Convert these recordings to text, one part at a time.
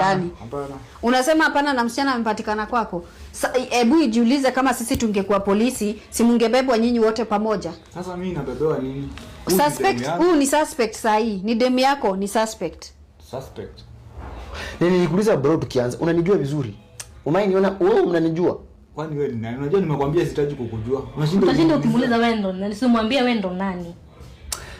ndani. Unasema hapana na msichana amepatikana kwako. Hebu ijiulize kama sisi tungekuwa polisi, si mungebebwa nyinyi wote pamoja? Sasa mimi nabebewa nini? Suspect, huu ni suspect sahi. Ni demu yako ni suspect. Suspect. Nilikuuliza bro tukianza. Unanijua vizuri? Umainiona wewe unanijua? Kwani wewe ni nani? Unajua nimekwambia sitaji kukujua. Unashinda ukimuuliza wewe ndo nani? Simwambie wewe ndo nani.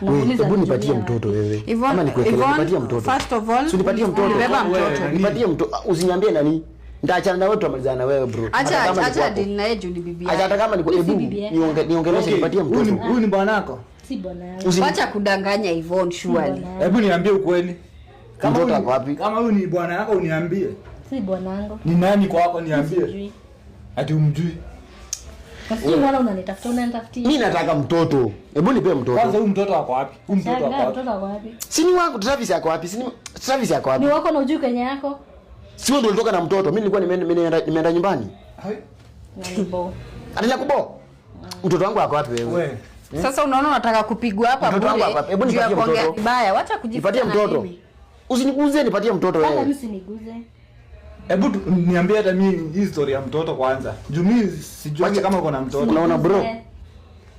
Hebu nipatie mtoto wewe. Ama nikuwekelee nipatie mtoto. First of all, nipatie mtoto. Beba mtoto. Nipatie mtoto. Usiniambie nani. Nitaachana na wewe tumalizana na wewe bro. Acha dini na yeye ni bibi yake. Hata kama hebu niongeleshe nipatie mtoto. Huyu ni bwanako? Si bwana yangu. Acha kudanganya Yvonne surely. Hebu niambie ukweli. Kama mtoto ako wapi? Kama huyu ni bwana yako uniambie. Si bwana yangu. Ni nani kwako niambie? Ati umjui. Kasi wala unanitafuta unanitafutia. Mimi nataka mtoto. Hebu nipe mtoto. Kwanza huyu mtoto wako wapi? Huyu mtoto wako wapi? Si ni wangu, Travis yako wapi? Si ni Travis yako wapi? Ni wako na ujui Kenya yako? Si wewe ndio ulitoka na mtoto. Mimi nilikuwa nimeenda nyumbani. Hai. Nanibo. Ataja kubo. Mtoto wangu wako wapi wewe? Sasa unaona unataka kupigwa hapa bure. Hebu nipatie mtoto. Baya, acha kujifuata na mtoto. Usiniguze, nipatie mtoto wewe. Hata mimi usiniguze. Hebu niambie hata mimi history ya mtoto kwanza. Juu mimi sijui kama uko na mtoto. Unaona bro?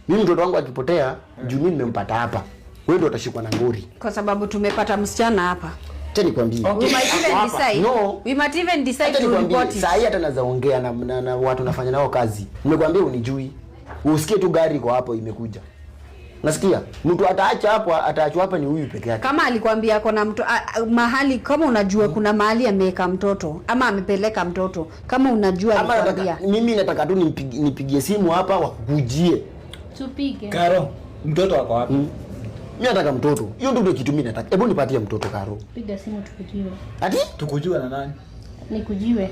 Mimi mtoto wangu akipotea, juu mimi nimempata hapa. Wewe ndio utashikwa na ngori. Kwa sababu tumepata msichana hapa. Acha nikwambie. We might even decide. No. We might even decide to report it. Sasa hata naweza ongea na watu nafanya nao kazi. Nimekwambia unijui. Usikie tu gari kwa hapo imekuja. Nasikia? Mtu ataacha hapo, ataachwa hapa ni huyu peke yake. Kama alikwambia kuna mtu mahali, kama unajua kuna mahali ameweka mtoto ama amepeleka mtoto, kama unajua alikwambia. Mimi nataka tu nipigie simu hapa wakujie. Tupige. Karo, mtoto wako wapi? Mimi nataka mtoto. Hiyo ndio kitu mimi nataka. Hebu nipatie mtoto Karo. Piga simu tukujiwe. Ati? Tukujue na nani? Nikujiwe.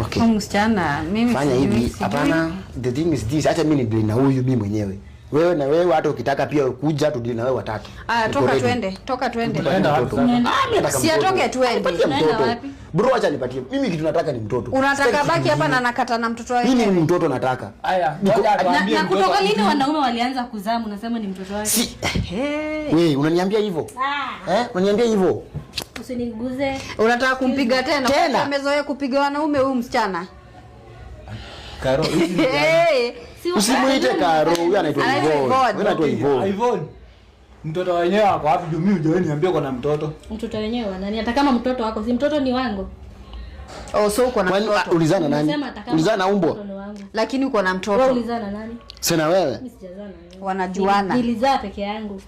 Okay. Msichana, mimi fanya hivi. Hapana, the thing is this, acha mimi nidili na huyu mimi mwenyewe. Wewe na wewe hata ukitaka pia kuja tudili na wewe watatu. Toka twende, toka twende. Tunaenda wapi? Si atoke twende. Tunaenda wapi? Bro, acha nipatie. Mimi kitu nataka ni mtoto. Unataka baki hapa na nakata na mtoto wake. Mimi ni mtoto nataka. Haya, na kutoka lini wanaume walianza kuzaa unasema ni mtoto wake? Si. Wewe unaniambia hivyo? Unaniambia hivyo? Usiniguze. Unataka kumpiga tena? Amezoea kupiga wanaume huyu msichana. Karo, hivi usimuite Karo, huyu anaitwa Yvonne. Wewe unaitwa Yvonne. Yvonne. Mtoto wenyewe wako wapi? Juu mimi hujawahi niambia kuna mtoto. Mtoto wenyewe wa nani? Hata kama mtoto wako, si mtoto ni wangu. Oh, so uko na mtoto. Ulizana nani? Ulizana na umbwa. Lakini uko na mtoto. Wewe ulizana nani? Sina wewe. Mimi sijazana naye. Wanajuana. Nilizaa peke yangu.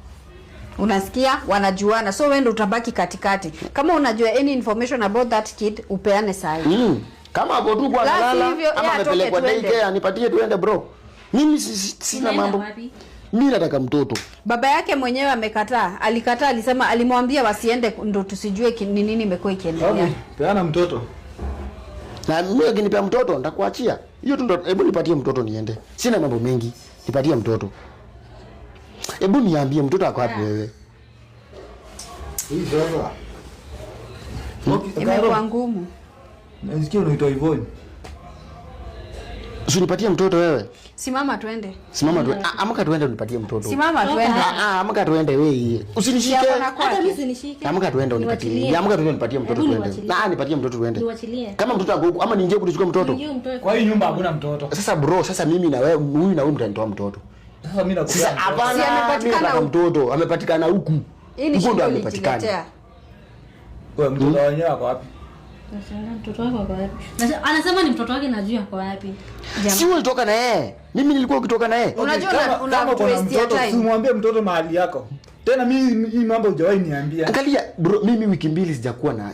Unasikia? Wanajuana. So wewe ndio utabaki katikati. Kama unajua any information about that kid, upeane sahi. Kama hapo tu kwa lala ama amepelekwa daycare, nipatie tuende bro. Mimi sina mambo. Mimi nataka mtoto. Baba yake mwenyewe amekataa. Alikataa, alisema alimwambia wasiende ndo tusijue ni nini imekuwa ikiendelea. Okay, peana mtoto. Na mimi ukinipea mtoto nitakuachia. Hiyo tu ndo, hebu nipatie mtoto niende. Sina mambo mengi. Nipatie mtoto. Hebu niambie mtoto ako wapi wewe? Hii sasa. Imekuwa ngumu. Nasikia unaitwa Yvonne. Usinipatie mtoto wewe. Simama twende. Simama tu. Amka tuende unipatie mtoto. Simama twende. Amka tuende wewe. Usinishike. Hata mimi usinishike. Amka tuende unipatie. Amka tuende unipatie mtoto tuende. Nipatie mtoto tuende. Kama mtoto ako huko ama niingie kuchukua mtoto. Kwa hii nyumba hakuna mtoto. Sasa bro, sasa mimi na wewe huyu na huyu mtanitoa mtoto. Sasa mimi nakupea. Sasa hapana, amepatikana mtoto, amepatikana huku. Huko ndo amepatikana. Wewe mtoto wenyewe wako wapi? Nasema mtoto wako kwa wapi? Anasema ni mtoto wake najua kwa wapi. Si wewe ulitoka na yeye. Mimi nilikuwa ukitoka na yeye. Unajua una waste time. Simwambie mtoto mahali yako. Tena mimi hii mambo hujawahi niambia. Angalia bro, mimi wiki mbili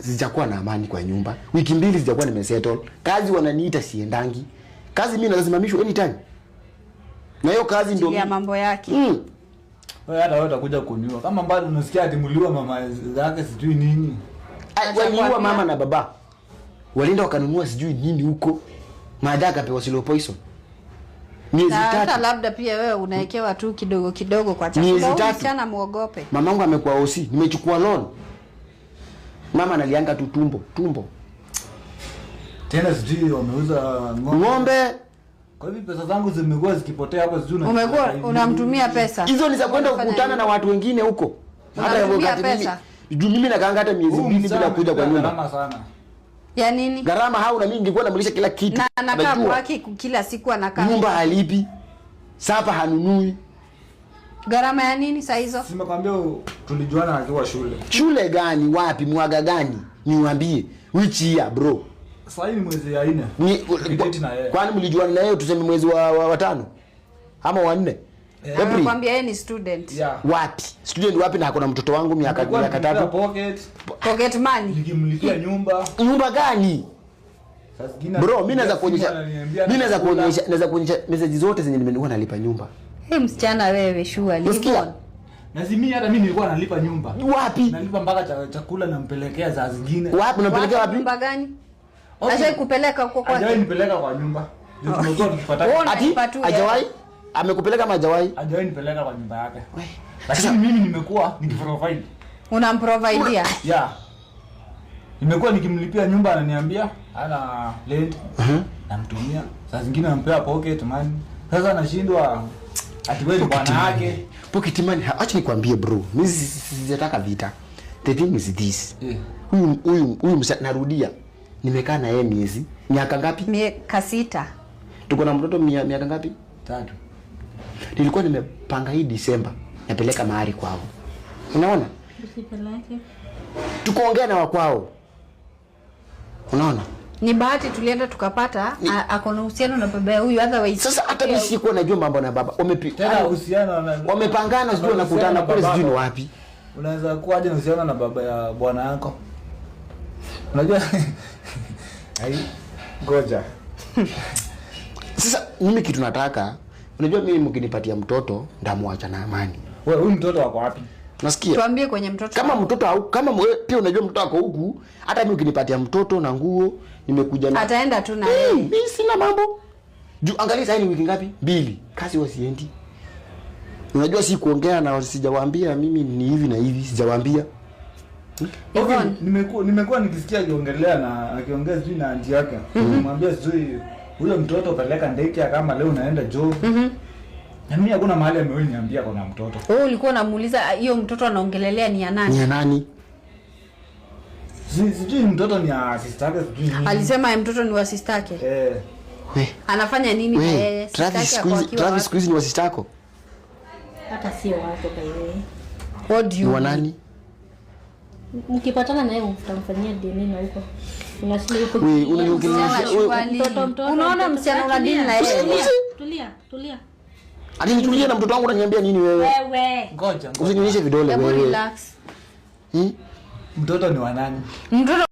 sijakuwa na amani kwa nyumba. Wiki mbili sijakuwa nimesettle. Kazi wananiita siendangi. Kazi mimi lazimamishwa anytime. Na hiyo kazi ndio ya mambo yake. Wewe hata wewe utakuja kuniua. Kama bado unasikia ati mliwa mama zake sijui nini. Waliua mama na baba. Walinda wakanunua sijui nini huko. Madaka pewa slow poison. Miezi 3. Hata labda pia wewe unaekewa tu kidogo kidogo kwa chakula. Msichana muogope. Mamangu amekuwa OC, nimechukua loan. Mama analianga tu tumbo. Tena sijui wameuza ng'ombe. Kwa hivyo pesa zangu zimekuwa zikipotea hapo sijui na. Umekuwa unamtumia pesa. Hizo ni za kwenda kukutana na watu wengine huko. Hata wakati Juu mimi nakaanga hata miezi 2 bila kuja kwa nyumba. Gharama sana. Ya nini? Gharama hauna, mimi ningekuwa namlisha kila kitu. Na anakaa kwake kila siku anakaa. Nyumba halipi. Sapa hanunui. Gharama ya nini saa hizo? Simekwambia tulijuana akiwa shule. Shule gani? Wapi? Mwaga gani? Niwaambie. Which year bro? Sasa hii ni mwezi ya 4. Kwani mlijuana na yeye tuseme mwezi wa 5? Ama wa 4? Nakwambia yeye ni student. Yeah. Wapi? Student wapi na kuna mtoto wangu miaka 3. Pocket money. Nikimlipia nyumba. Nyumba gani? Bro, mimi naweza kuonyesha message zote zenye nimekuwa nalipa nyumba. Msichana wewe shua lipo. Nazimi hata mimi nilikuwa nalipa nyumba. Wapi? Nalipa mpaka chakula nampelekea za zingine. Wapi unampelekea wapi? Nyumba gani? Aje kupeleka huko kwake. Hajawahi nipeleka kwa nyumba. Ndio tumekuwa tukipata. Ati hajawahi? Amekupeleka ama hajawahi? Hajawahi nipeleka kwa nyumba yake. Lakini mimi nimekuwa nikiprovide. Unamprovidea? Yeah. Nimekuwa nikimlipia nyumba ananiambia ana rent. Namtumia. Saa zingine nampea pocket money. Sasa nashindwa ati wewe bwana yake. Pocket money, acha nikwambie bro. Mimi sijataka vita. The thing is this. Huyu narudia. Nimekaa na yeye miaka ngapi? Miaka 6. Tuko na mtoto miaka ngapi? 3. Nilikuwa nimepanga hii Disemba napeleka mahali kwao. Unaona? Usipeleke. Tukoongea na wakwao. Unaona? Ni bahati tulienda tukapata ako na uhusiano na baba huyu otherwise. Sasa hata mimi sikuwa najua mambo na baba. Tena uhusiano na wamepangana sijui wanakutana kule sijui ni wapi. Unaweza kuaje na uhusiano na baba ya bwana yako? Unajua? Ai, ngoja. Sasa mimi kitu nataka, unajua mimi mkinipatia mtoto ndamwacha na amani. Wewe huyu mtoto wako wapi? Nasikia. Tuambie kwenye mtoto. Kama mtoto au kama wewe pia unajua mtoto wako huku, hata mimi ukinipatia mtoto na nguo, nimekuja na ataenda tu na yeye. Mimi sina mambo. Angalia sasa ni wiki ngapi? 2. Kazi wasiendi. Unajua si kuongea na sijawaambia mimi ni hivi na hivi, sijawaambia. Okay, nimekuwa nikisikia akiongea sijui na aunti yake. Nimwambia sijui huyo mtoto peleka ndeke kama leo unaenda job. Na mimi hakuna mahali amewahi niambia kuna mtoto. Wewe ulikuwa unamuuliza hiyo mtoto anaongelelea ni ya nani? Ni ya nani? Sijui mtoto ni ya sister yake sijui nini. Alisema ya mtoto ni wa sister yake. Anafanya nini na yeye? Travis squeeze ni wa sister yako? Hata sio wako by the way. What do you? Wa nani? Mkipatana naye mtamfanyia DNA na huko. Wewe unaniongelea mtoto. Unaona msichana una dini na yeye. Tulia. Ati nitulie na mtoto wangu unaniambia nini wewe? Wewe. Ngoja. Usinionyeshe vidole wewe. Relax. Mtoto ni wa nani? Mtoto